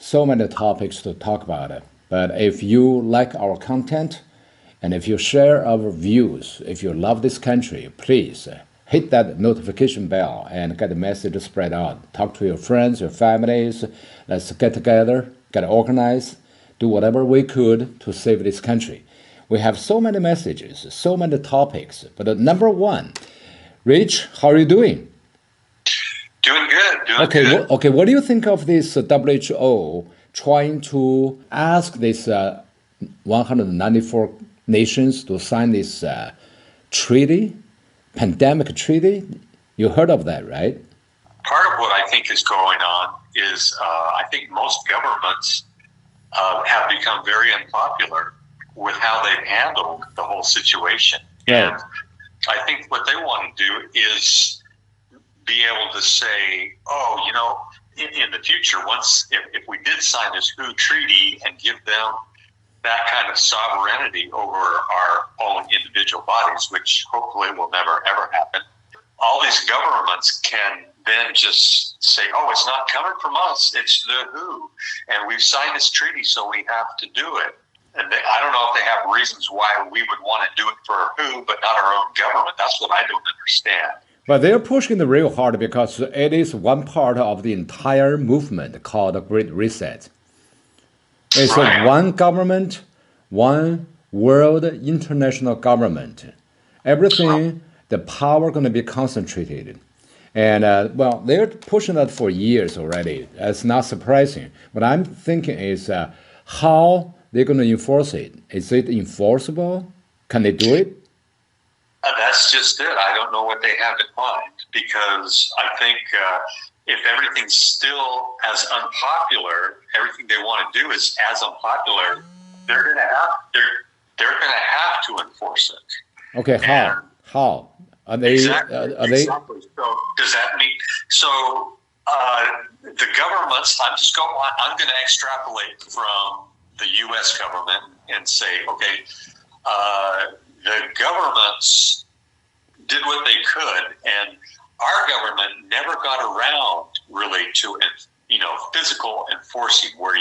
so many topics to talk about it. But if you like our content and if you share our views, if you love this country, please hit that notification bell and get the message spread out. Talk to your friends, your families. Let's get together, get organized, do whatever we could to save this country. We have so many messages, so many topics. But number one, Rich, how are you doing? Doing good. Good. Okay. What do you think of this WHO trying to ask this 194 nations to sign this treaty, pandemic treaty? You heard of that, right? Part of what I think is going on is I think most governments have become very unpopular with how they've handled the whole situation. Right. And I think what they want to do is be able to say, oh, in the future, if we did sign this WHO treaty and give them that kind of sovereignty over our own individual bodies, which hopefully will never, ever happen, all these governments can then just say, oh, it's not coming from us, it's the WHO. And we've signed this treaty, so we have to do it. And I don't know if they have reasons why we would want to do it for WHO, but not our own government. That's what I don't understand. But they're pushing the real hard because it is one part of the entire movement called the Great Reset. It's Right. one government, one world international government. Everything, the power going to be concentrated. And they're pushing that for years already. It's not surprising. What I'm thinking is how they're going to enforce it. Is it enforceable? Can they do it? That's just it. I don't know what they have in mind, because I think if everything's still as unpopular, everything they want to do is as unpopular, they're going to have to enforce it. Okay, how? And How? Are they? Exactly. So does that mean the governments? I'm going to extrapolate from the U.S. government and say, okay, the governments did what they could, and our government never got around really to physical enforcing, where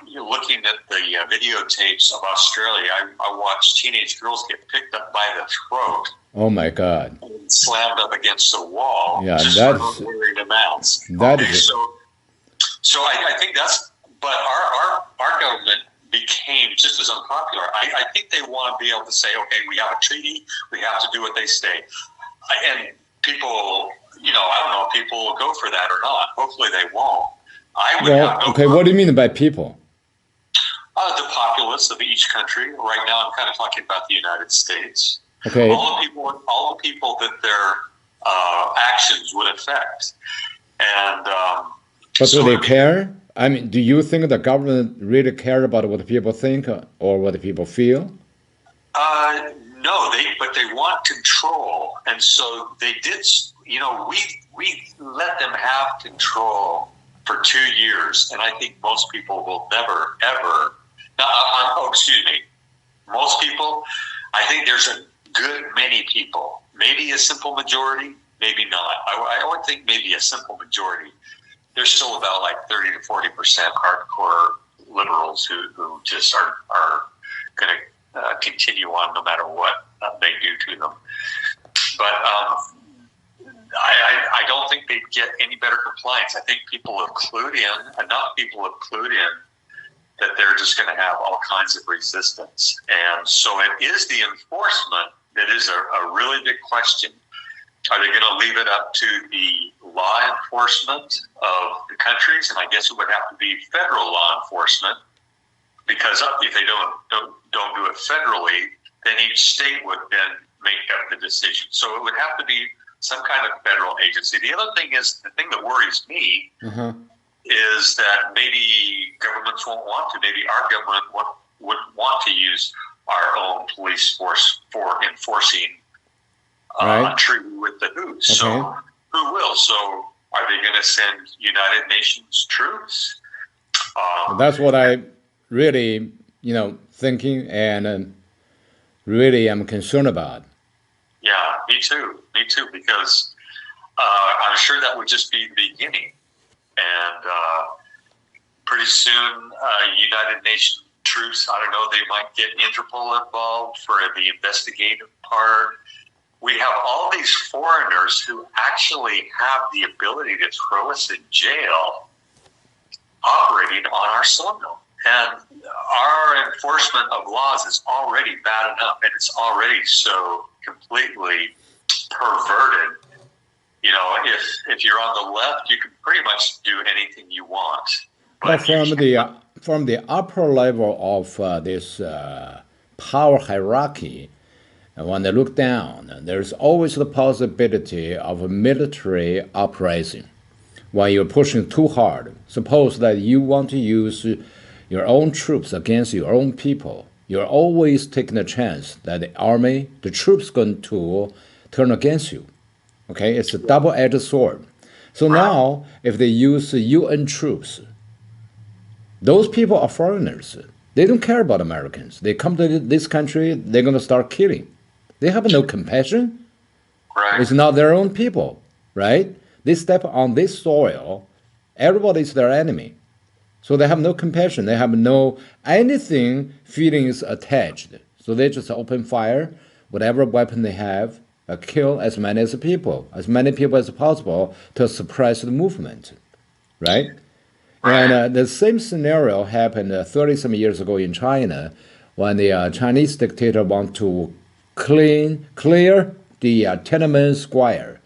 you're looking at the videotapes of Australia. I watched teenage girls get picked up by the throat. Oh my God! And slammed up against a wall. Yeah, just that's for not wearing a mask. that Okay, is so I think that's. But our government became just as unpopular. I think they want to be able to say, okay, we have a treaty, we have to do what they say. And people, I don't know if people will go for that or not. Hopefully they won't. I would not go okay. for What do you mean by people? the populace of each country. Right now I'm kind of talking about the United States. Okay, All the people that their actions would affect. And but do they care? I mean, do you think the government really care about what people think or what people feel? No, but they want control, and so they did. We let them have control for 2 years, and I think most people will never ever. Excuse me. Most people, I think there's a good many people, maybe a simple majority, maybe not. I would think maybe a simple majority. There's still about like 30 to 40% hardcore liberals who just are going to continue on no matter what they do to them. But I don't think they'd get any better compliance. I think enough people have clued in that they're just going to have all kinds of resistance. And so it is the enforcement that is a really big question. Are they going to leave it up to the law enforcement of the countries? And I guess it would have to be federal law enforcement, because if they don't do it federally, then each state would then make up the decision. So it would have to be some kind of federal agency. The other thing is, the thing that worries me is that maybe governments won't want to. Maybe our government would want to use our own police force for enforcing a treaty with the WHO. So who will? So are they going to send United Nations troops? That's what I really, thinking and really am concerned about. Yeah, me too, because I'm sure that would just be the beginning. And pretty soon, United Nations troops, I don't know, they might get Interpol involved for the investigative part. We have all these foreigners who actually have the ability to throw us in jail operating on our soil. And our enforcement of laws is already bad enough, and it's already so completely perverted. You know, if you're on the left, you can pretty much do anything you want. But from the upper level of this power hierarchy, and when they look down, there's always the possibility of a military uprising. When you're pushing too hard, suppose that you want to use your own troops against your own people, you're always taking a chance that the army, the troops, going to turn against you. Okay, it's a double-edged sword. So now, if they use UN troops, those people are foreigners. They don't care about Americans. They come to this country, they're going to start killing. They have no compassion. Right. It's not their own people, right? They step on this soil, everybody's their enemy. So they have no compassion. They have no anything feelings attached. So they just open fire, whatever weapon they have, kill as many people as possible to suppress the movement, right? And the same scenario happened 30-some years ago in China when the Chinese dictator wanted to clear the Tiananmen Square,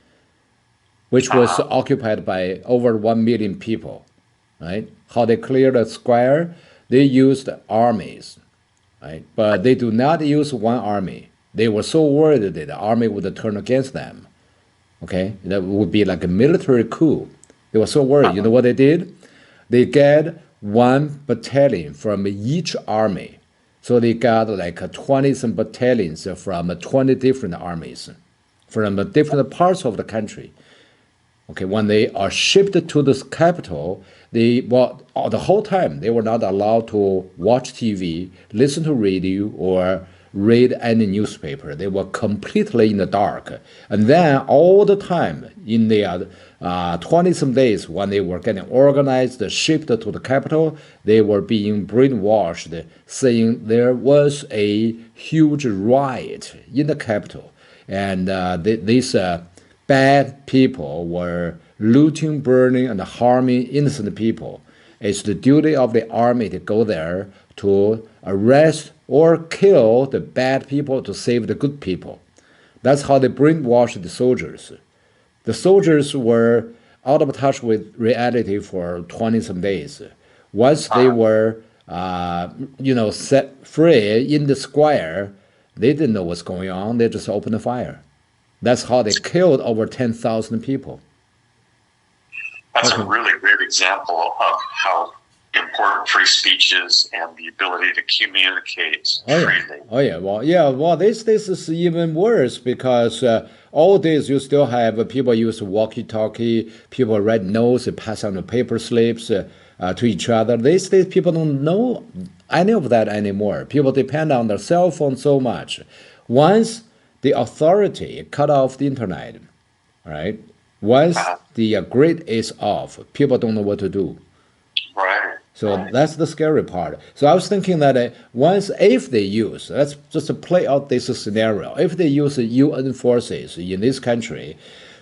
which was occupied by over 1 million people, right? How they cleared the square, they used armies, right? But they do not use one army. They were so worried that the army would turn against them, okay? That would be like a military coup. They were so worried. You know what they did? They get one battalion from each army. So they got like 20-some battalions from 20 different armies from different parts of the country. Okay, when they are shipped to the capital, the whole time they were not allowed to watch TV, listen to radio, or read any newspaper. They were completely in the dark. And then all the time in the 20-some days when they were getting organized, shipped to the capital, they were being brainwashed, saying there was a huge riot in the capital. And these bad people were looting, burning, and harming innocent people. It's the duty of the army to go there to arrest or kill the bad people to save the good people. That's how they brainwashed the soldiers. The soldiers were out of touch with reality for 20-some days. Once they were, set free in the square, they didn't know what's going on. They just opened the fire. That's how they killed over 10,000 people. That's a really great example of how important free speech is and the ability to communicate freely. Well, this is even worse because all days you still have people use walkie-talkie, people write notes, pass on the paper slips to each other. These days people don't know any of that anymore. People depend on their cell phone so much. Once the authority cut off the internet, right? Once the grid is off, people don't know what to do. Right. So that's the scary part. So I was thinking that if they use, let's just play out this scenario. If they use UN forces in this country,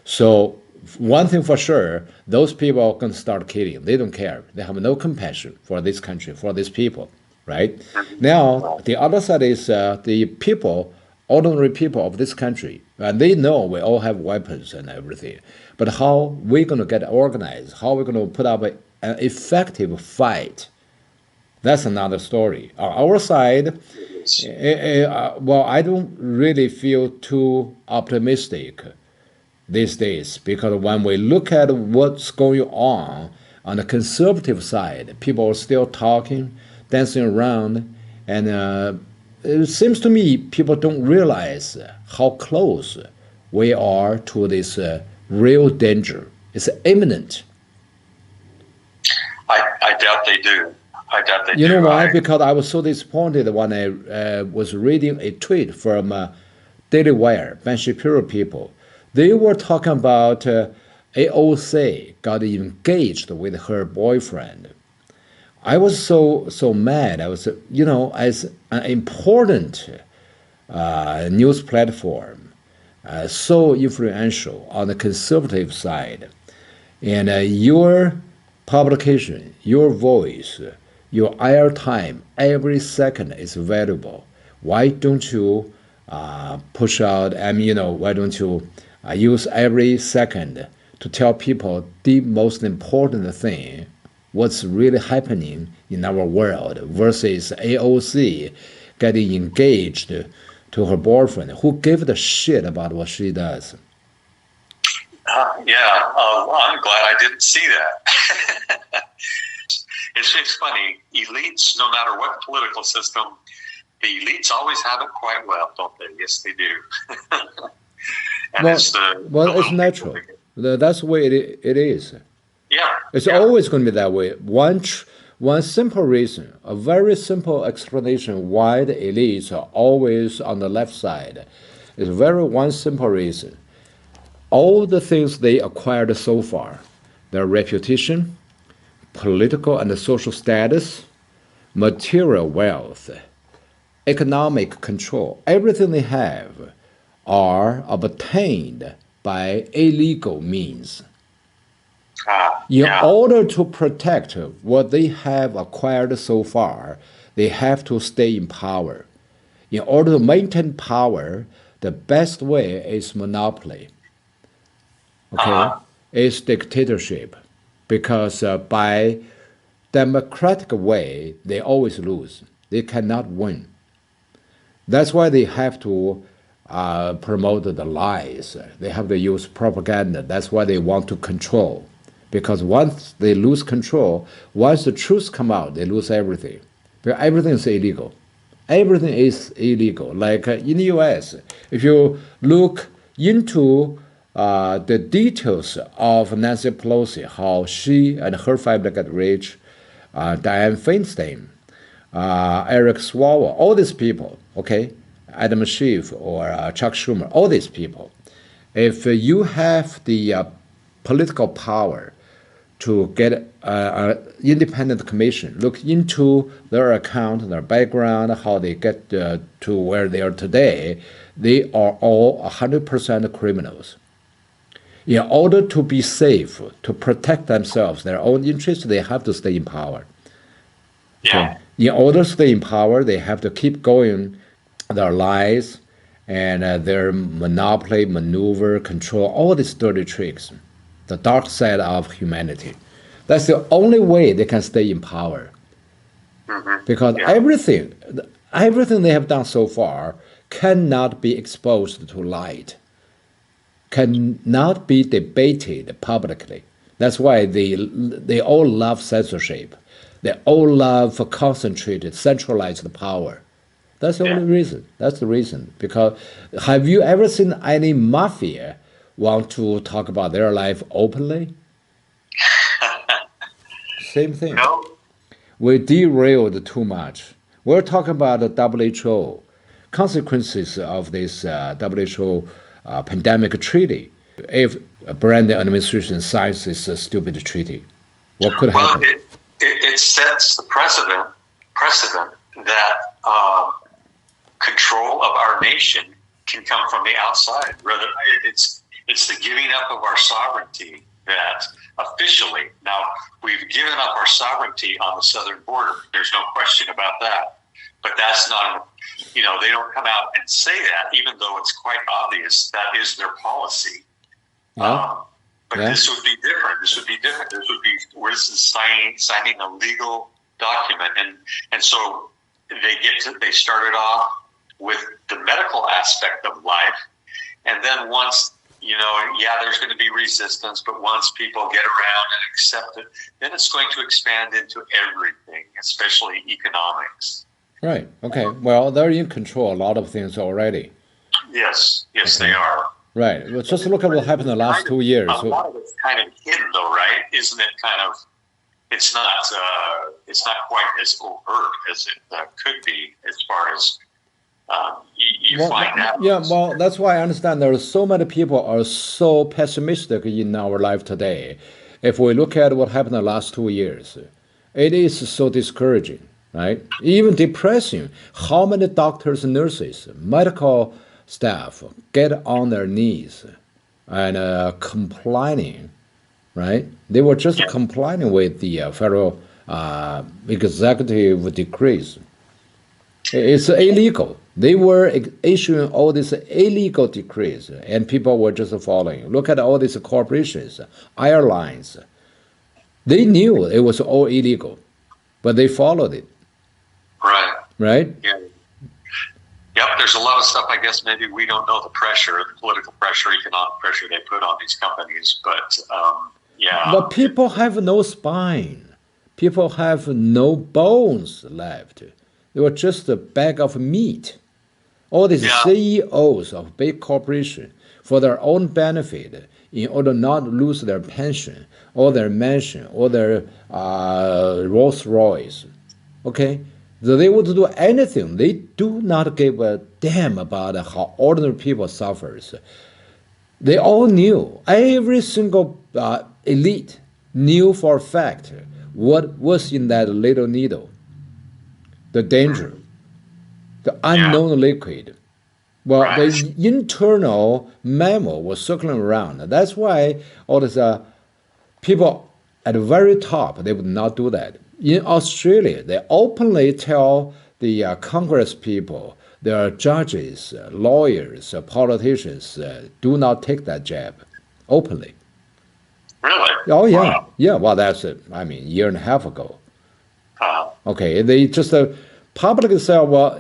so one thing for sure, those people are going to start killing. They don't care. They have no compassion for this country, for these people, right? Now, the other side is the people, ordinary people of this country, and they know we all have weapons and everything. But how we going to get organized? How we going to put up an effective fight? That's another story. On our side, I don't really feel too optimistic these days because when we look at what's going on the conservative side, people are still talking, dancing around, and it seems to me people don't realize how close we are to this real danger. It's imminent. I doubt they do. You know why? Because I was so disappointed when I was reading a tweet from Daily Wire, Ben Shapiro people. They were talking about AOC got engaged with her boyfriend. I was so mad. I was, as an important news platform, so influential on the conservative side, and your publication, your voice, your airtime, every second is valuable. Why don't you push out? Why don't you use every second to tell people the most important thing, what's really happening in our world, versus AOC getting engaged to her boyfriend, who gave a shit about what she does. I'm glad I didn't see that. It's funny. Elites, no matter what political system, the elites always have it quite well, don't they? Yes, they do. It's natural. That's the way it is. Yeah. It's always going to be that way. One simple reason, a very simple explanation why the elites are always on the left side is one simple reason. All the things they acquired so far, their reputation, political and social status, material wealth, economic control, everything they have are obtained by illegal means. In order to protect what they have acquired so far, they have to stay in power. In order to maintain power, the best way is monopoly. Is dictatorship, because by democratic way, they always lose. They cannot win. That's why they have to promote the lies. They have to use propaganda. That's why they want to control. Because once they lose control, once the truth come out, they lose everything. Because everything is illegal. Everything is illegal. Like in the U.S., if you look into the details of Nancy Pelosi, how she and her family got rich, Dianne Feinstein, Eric Swalwell, all these people, Adam Schiff or Chuck Schumer, all these people, if you have the political power to get an independent commission, look into their account, their background, how they get to where they are today, they are all 100% criminals. In order to be safe, to protect themselves, their own interests, they have to stay in power. In order to stay in power, they have to keep going their lies and their monopoly, maneuver, control, all these dirty tricks, the dark side of humanity. That's the only way they can stay in power. Because everything they have done so far cannot be exposed to light, cannot be debated publicly. That's why they all love censorship. They all love concentrated, centralized power. That's the only reason. That's the reason. Because have you ever seen any mafia want to talk about their life openly? Same thing. No. We derailed too much. We're talking about the WHO, consequences of this WHO pandemic treaty. If a brand new administration signs this stupid treaty, what could happen? Well, it sets the precedent that control of our nation can come from the outside. Rather, it's the giving up of our sovereignty that officially, now we've given up our sovereignty on the southern border. There's no question about that. But that's not, they don't come out and say that, even though it's quite obvious that is their policy. This would be different. This would be signing a legal document. And so they started off with the medical aspect of life. And then once, there's going to be resistance, but once people get around and accept it, then it's going to expand into everything, especially economics. Right. Okay. Well, they're in control a lot of things already. Yes, they are. Right. Well, just look at what happened in the last 2 years. A lot of it's kind of hidden, though, right? Isn't it kind of? It's not quite as overt as it could be, as far as you find out. Yeah. Well, that's why I understand there are so many people are so pessimistic in our life today. If we look at what happened in the last 2 years, it is so discouraging, right? Even depressing. How many doctors, nurses, medical staff get on their knees and complaining, right? They were just complaining with the federal executive decrees. It's illegal. They were issuing all these illegal decrees, and people were just following. Look at all these corporations, airlines. They knew it was all illegal, but they followed it. Right. Right? Yeah. Yep, there's a lot of stuff, I guess, maybe we don't know the pressure, the political pressure, economic pressure they put on these companies, but yeah. But people have no spine. People have no bones left. They were just a bag of meat. All these CEOs of big corporations, for their own benefit, in order not to lose their pension, or their mansion, or their Rolls Royce, okay? So they would do anything. They do not give a damn about how ordinary people suffers. They all knew. Every single elite knew for a fact what was in that little needle. The danger, the unknown liquid. Well, the internal memo was circling around. That's why all these people at the very top, they would not do that. In Australia, they openly tell the Congress people, their judges, lawyers, politicians, do not take that jab openly. Really? Oh, yeah. Wow. Yeah, well, that's, a year and a half ago. Okay, they just publicly say, well,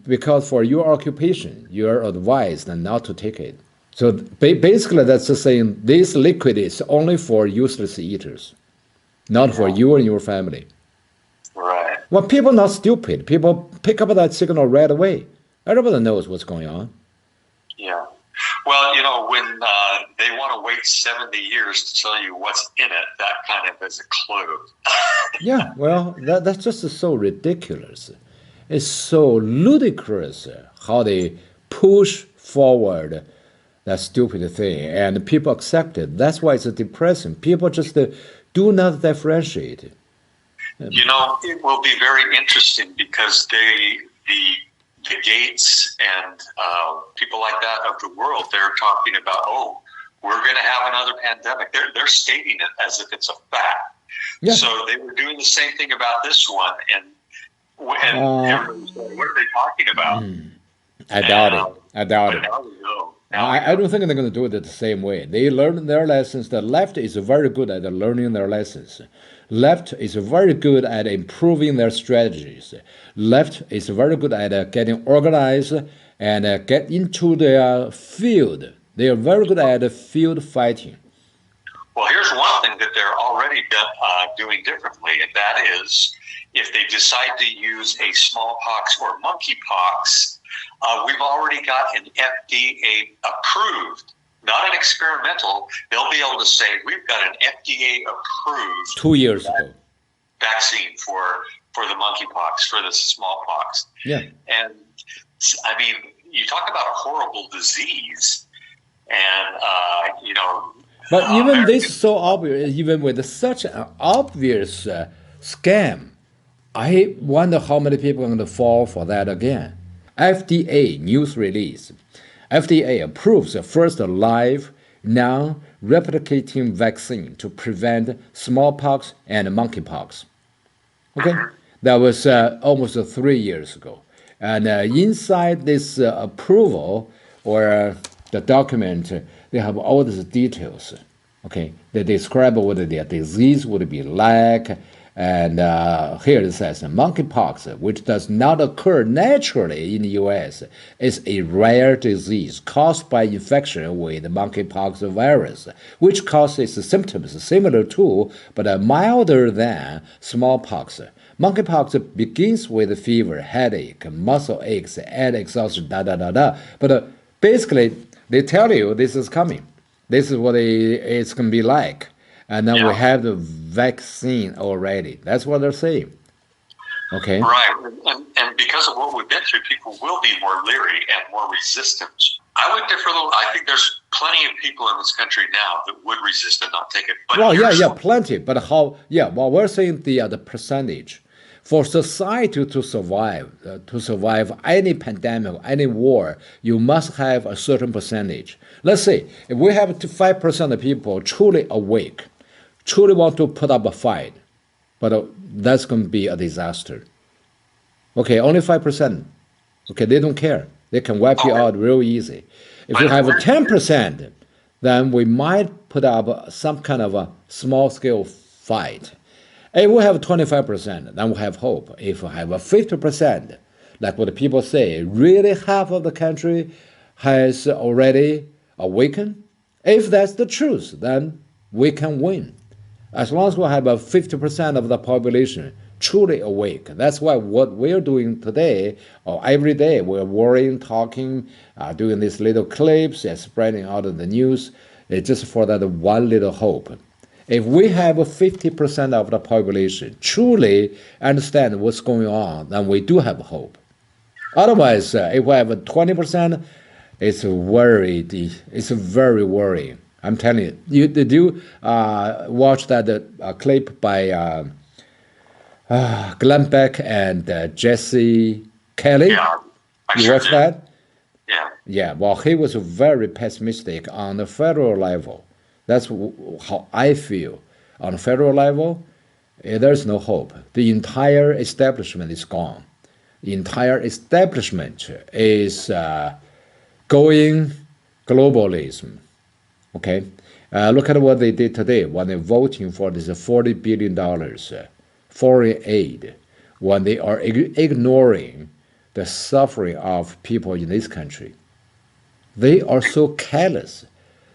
because for your occupation, you're advised not to take it. So basically, that's just saying this liquid is only for useless eaters, not for you and your family. Right. Well, people are not stupid. People pick up that signal right away. Everybody knows what's going on. Yeah. Well, when they want to wait 70 years to tell you what's in it, that kind of is a clue. Yeah, well, that's just so ridiculous. It's so ludicrous how they push forward that stupid thing, and people accept it. That's why it's depressing. People just do not differentiate. It will be very interesting because the Gates and people like that of the world, they're talking about, we're going to have another pandemic. They're stating it as if it's a fact. Yeah. So they were doing the same thing about this one, and everybody's going, what are they talking about? I doubt it. I don't think they're going to do it the same way. They learn their lessons. The left is very good at learning their lessons. Left is very good at improving their strategies. Left is very good at getting organized and get into their field. They are very good at field fighting. Well, here's one thing that they're already doing differently, and that is if they decide to use a smallpox or monkeypox, we've already got an FDA approved, not an experimental. They'll be able to say we've got an FDA approved 2 years ago vaccine for the monkeypox, for the smallpox. Yeah. And I mean, you talk about a horrible disease, and But even this is so obvious, even with such an obvious scam, I wonder how many people are going to fall for that again. FDA news release. FDA approves the first live, non-replicating vaccine to prevent smallpox and monkeypox. Okay? That was almost 3 years ago. And inside this approval or the document, they have all these details. Okay? They describe what the disease would be like. And here it says monkeypox, which does not occur naturally in the U.S., is a rare disease caused by infection with monkeypox virus, which causes symptoms similar to but milder than smallpox. Monkeypox begins with fever, headache, muscle aches, and exhaustion, But basically, they tell you this is coming. This is what it's going to be like. And then we have the vaccine already. That's what they're saying. Okay. Right. And because of what we've been through, people will be more leery and more resistant. I would differ a little. I think there's plenty of people in this country now that would resist and not take it. But well, plenty. But how? Yeah, well, we're saying the percentage. For society to survive any pandemic, any war, you must have a certain percentage. Let's say if we have 5% of people truly awake, truly want to put up a fight, but that's going to be a disaster. Okay, only 5%. Okay, they don't care. They can wipe you out real easy. If you have 10%, then we might put up some kind of a small-scale fight. If we have 25%, then we have hope. If we have a 50%, like what people say, really half of the country has already awakened. If that's the truth, then we can win. As long as we have a 50% of the population truly awake. That's why what we're doing today, or every day, we're worrying, talking, doing these little clips and spreading out of the news. It's just for that one little hope. If we have 50% of the population truly understand what's going on, then we do have hope. Otherwise, if we have 20%, it's very worrying. I'm telling you. Did you watch that clip by Glenn Beck and Jesse Kelly? Yeah, you watched that? Yeah. Yeah, well, he was very pessimistic on the federal level. That's how I feel. On the federal level, there's no hope. The entire establishment is gone. The entire establishment is going globalism. Okay? Look at what they did today when they're voting for this $40 billion foreign aid, when they are ignoring the suffering of people in this country. They are so careless.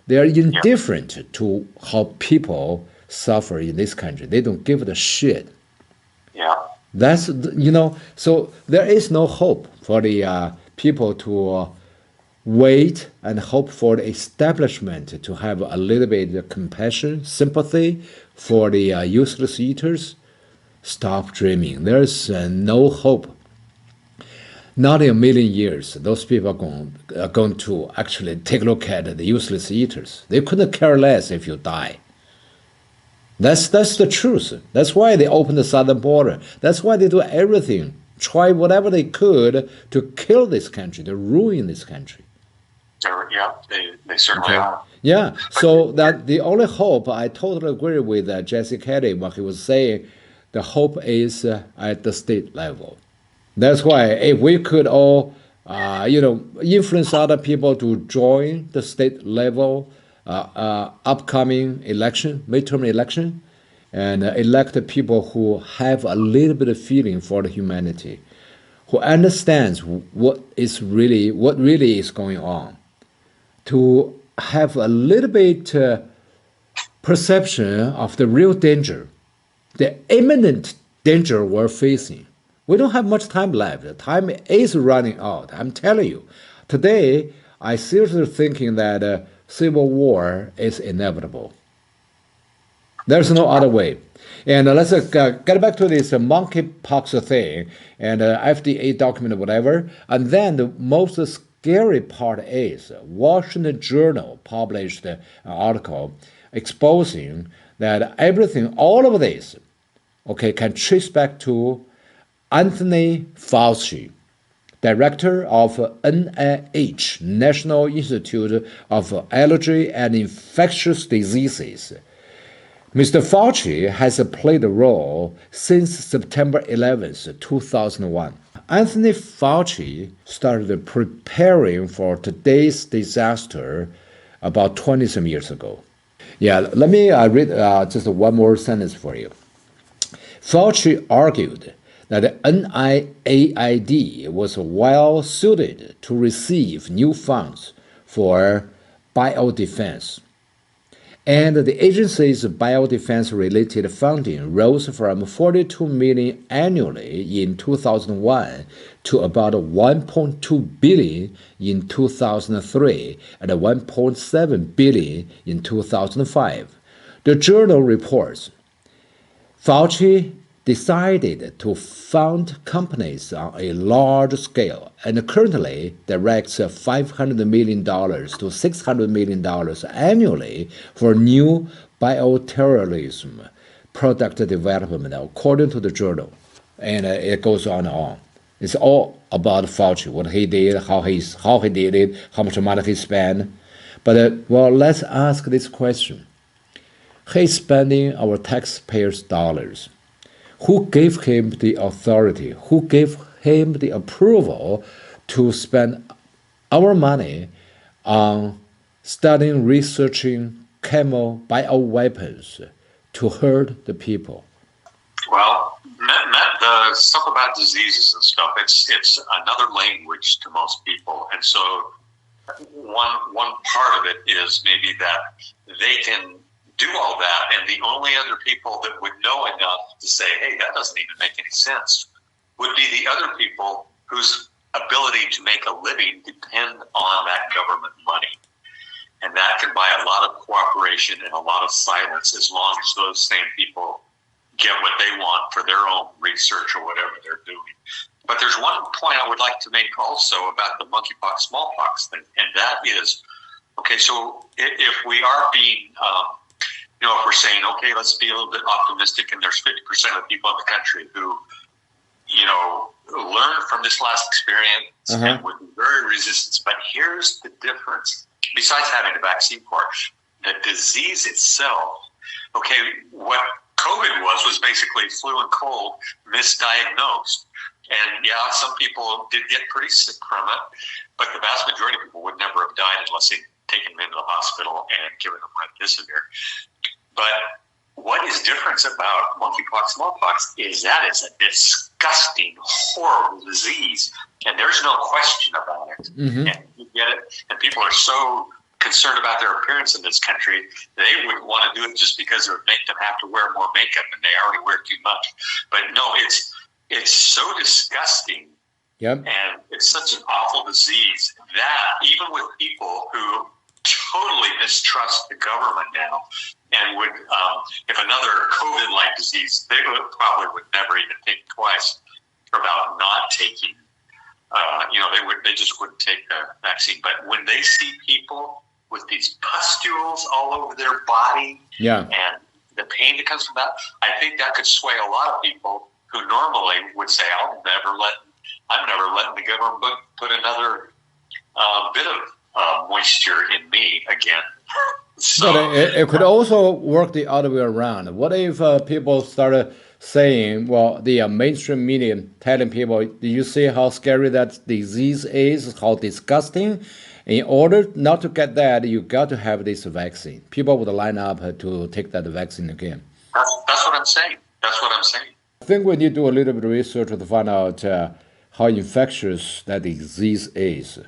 They are indifferent to how people suffer in this country. They don't give a shit. Yeah. That's, so there is no hope for the people to wait and hope for the establishment to have a little bit of compassion, sympathy for the useless eaters. Stop dreaming. There's no hope. Not in a million years, those people are going to actually take a look at the useless eaters. They couldn't care less if you die. That's the truth. That's why they opened the southern border. That's why they do everything, try whatever they could to kill this country, to ruin this country. Yeah, they certainly are. Yeah, so that the only hope, I totally agree with Jesse Kelly, what he was saying, the hope is at the state level. That's why if we could all, influence other people to join the state level upcoming election, midterm election, and elect people who have a little bit of feeling for the humanity, who understands what really is going on, to have a little bit perception of the real danger, the imminent danger we're facing. We don't have much time left. Time is running out. I'm telling you. Today, I seriously thinking that civil war is inevitable. There's no other way. And let's get back to this monkeypox thing and FDA document or whatever. And then the most scary part is Washington Journal published an article exposing that everything, all of this, can trace back to Anthony Fauci, director of NIH, National Institute of Allergy and Infectious Diseases. Mr. Fauci has played a role since September 11, 2001. Anthony Fauci started preparing for today's disaster about 20-some years ago. Yeah, let me read just one more sentence for you. Fauci argued that NIAID was well suited to receive new funds for biodefense. And the agency's biodefense-related funding rose from $42 million annually in 2001 to about $1.2 billion in 2003 and $1.7 billion in 2005. The journal reports Fauci decided to fund companies on a large scale and currently directs $500 million to $600 million annually for new bioterrorism product development, according to the journal. And it goes on and on. It's all about Fauci, what he did, how he did it, how much money he spent. But, let's ask this question. He's spending our taxpayers' dollars. Who gave him the authority? Who gave him the approval to spend our money on studying, researching chemical bioweapons to hurt the people? Well, the stuff about diseases and stuff, it's another language to most people. And so one part of it is maybe that they can do all that, and the only other people that would know enough to say, hey, that doesn't even make any sense, would be the other people whose ability to make a living depend on that government money. And that can buy a lot of cooperation and a lot of silence as long as those same people get what they want for their own research or whatever they're doing. But there's one point I would like to make also about the monkeypox, smallpox thing, and that is, okay, so if we are being, if we're saying, okay, let's be a little bit optimistic, and there's 50% of people in the country who, learned from this last experience and would be very resistant. But here's the difference. Besides having a vaccine for it, the disease itself, okay, what COVID was basically flu and cold misdiagnosed. And yeah, some people did get pretty sick from it, but the vast majority of people would never have died unless they'd taken them into the hospital and given them remdesivir. But what is different about monkeypox, smallpox is that it's a disgusting, horrible disease, and there's no question about it. Mm-hmm. And you get it, and people are so concerned about their appearance in this country, they wouldn't want to do it just because it would make them have to wear more makeup, and they already wear too much. But no, it's so disgusting. Yep. And it's such an awful disease that even with people who totally mistrust the government now and would, if another COVID-like disease, they would never even think twice about not taking, they just wouldn't take the vaccine. But when they see people with these pustules all over their body and the pain that comes from that, I think that could sway a lot of people who normally would say, I'm never letting the government put another bit of moisture in me again. So, but it could also work the other way around. What if people started saying, the mainstream media telling people, do you see how scary that disease is, how disgusting? In order not to get that, you got to have this vaccine. People would line up to take that vaccine again. That's what I'm saying. I think we need to do a little bit of research to find out how infectious that disease is,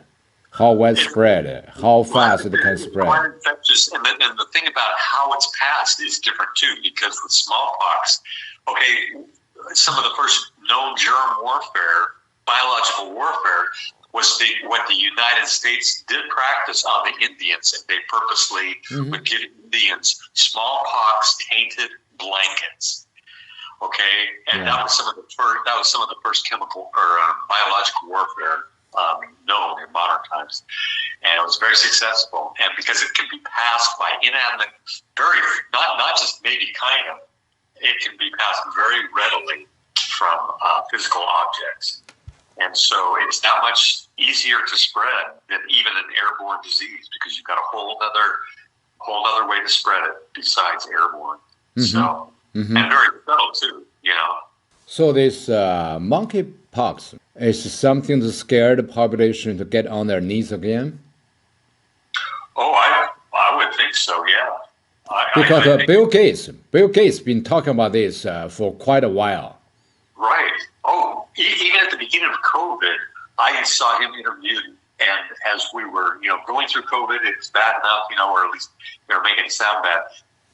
how widespread, how fast it can spread. Quite infectious, and the thing about how it's passed is different too, because with smallpox, some of the first known germ warfare, biological warfare, was what the United States did practice on the Indians, and they purposely would give Indians smallpox-tainted blankets. Okay, and that was some of the first chemical or biological warfare known in modern times, and it was very successful. And because it can be passed by inanimate, not just maybe kind of, it can be passed very readily from physical objects, and so it's that much easier to spread than even an airborne disease because you've got a whole other way to spread it besides airborne. So. Mm-hmm. And very subtle too, So this monkeypox is something to scare the population to get on their knees again? Oh, I would think so, yeah. Because Bill Gates been talking about this for quite a while. Right. Oh, even at the beginning of COVID, I saw him interviewed, and as we were, going through COVID, it's bad enough, or at least they were making it sound bad.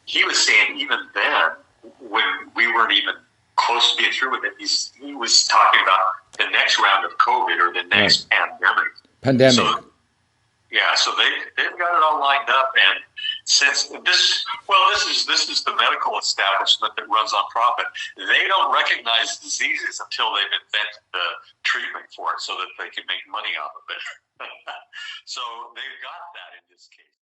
He was saying even then, when we weren't even close to being through with it, he was talking about the next round of COVID or the next pandemic. So, so they've got it all lined up, and since this is the medical establishment that runs on profit. They don't recognize diseases until they've invented the treatment for it, so that they can make money off of it. So they've got that in this case.